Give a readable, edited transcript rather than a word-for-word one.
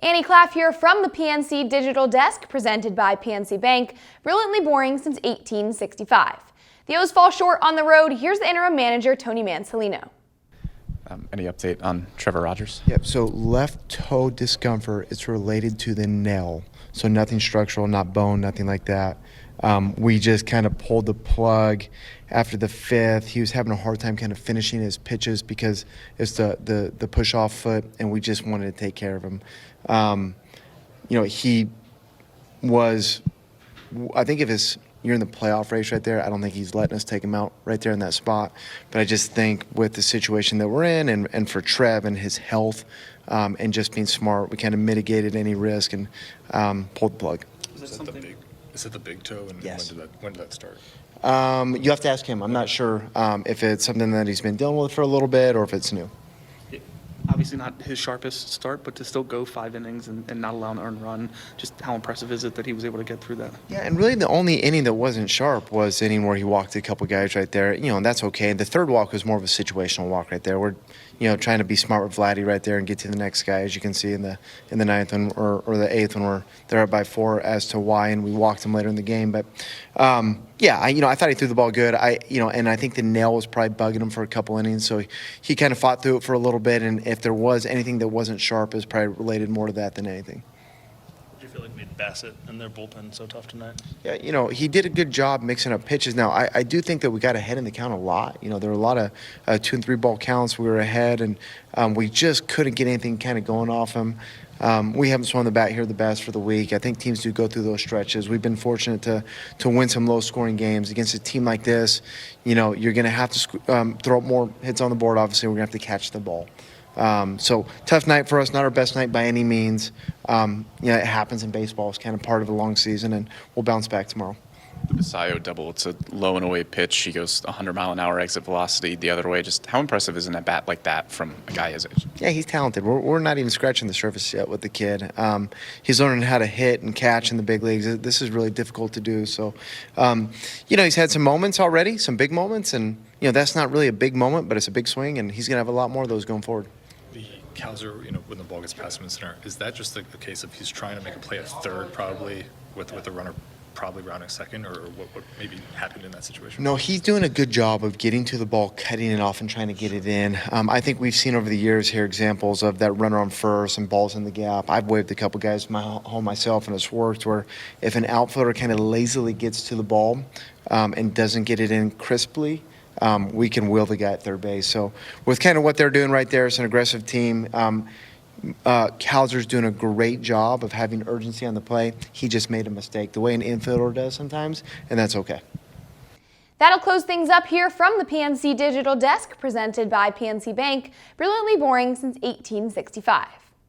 Annie Claff here from the PNC Digital Desk, presented by PNC Bank, brilliantly boring since 1865. The O's fall short on the road. Here's the interim manager, Tony Mansolino. Any update on Trevor Rogers? Yep, so left toe discomfort, it's related to the nail. So nothing structural, not bone, nothing like that. We just kind of pulled the plug after the fifth. He was having a hard time kind of finishing his pitches because it's the push-off foot, and we just wanted to take care of him. He was, I think if you're in the playoff race right there, I don't think he's letting us take him out right there in that spot. But I just think with the situation that we're in and for Trev and his health and just being smart, we kind of mitigated any risk and pulled the plug. Is it the big toe, and yes. when did that start? You have to ask him. I'm not sure if it's something that he's been dealing with for a little bit or if it's new. Obviously not his sharpest start, but to still go 5 innings and not allow an earned run, just how impressive is it that he was able to get through that? Yeah, and really the only inning that wasn't sharp was the inning where he walked a couple guys right there, and that's okay. The third walk was more of a situational walk right there. We're, trying to be smart with Vladdy right there and get to the next guy, as you can see in the ninth one or the eighth when they're up by 4 as to why, and we walked him later in the game. But I thought he threw the ball good. And I think the nail was probably bugging him for a couple innings, so he kind of fought through it for a little bit. And if there was anything that wasn't sharp, it was probably related more to that than anything. Do you feel like made Bassett and their bullpen so tough tonight? Yeah, he did a good job mixing up pitches. Now, I do think that we got ahead in the count a lot. There were a lot of 2 and 3 ball counts. We were ahead, and we just couldn't get anything kind of going off him. We haven't swung the bat here the best for the week. I think teams do go through those stretches. We've been fortunate to win some low-scoring games. Against a team like this, you're going to have to throw up more hits on the board. Obviously, we're going to have to catch the ball. So tough night for us, not our best night by any means. It happens in baseball. It's kind of part of a long season, and we'll bounce back tomorrow. The Basayo double, it's a low and away pitch. He goes 100-mile-an-hour exit velocity the other way. Just how impressive is an at-bat like that from a guy his age? Yeah, he's talented. We're not even scratching the surface yet with the kid. He's learning how to hit and catch in the big leagues. This is really difficult to do. So, he's had some moments already, some big moments, and, that's not really a big moment, but it's a big swing, and he's going to have a lot more of those going forward. The Cowser, when the ball gets past him in center, is that just a case of he's trying to make a play at third, probably with the runner probably rounding second, or what maybe happened in that situation? No, he's doing a good job of getting to the ball, cutting it off, and trying to get it in. I think we've seen over the years here examples of that runner on first and balls in the gap. I've waved a couple guys home myself, and it's worked where if an outfielder kind of lazily gets to the ball and doesn't get it in crisply, we can wheel the guy at third base. So with kind of what they're doing right there, it's an aggressive team. Cowser's doing a great job of having urgency on the play. He just made a mistake, the way an infielder does sometimes, and that's okay. That'll close things up here from the PNC Digital Desk, presented by PNC Bank, brilliantly boring since 1865.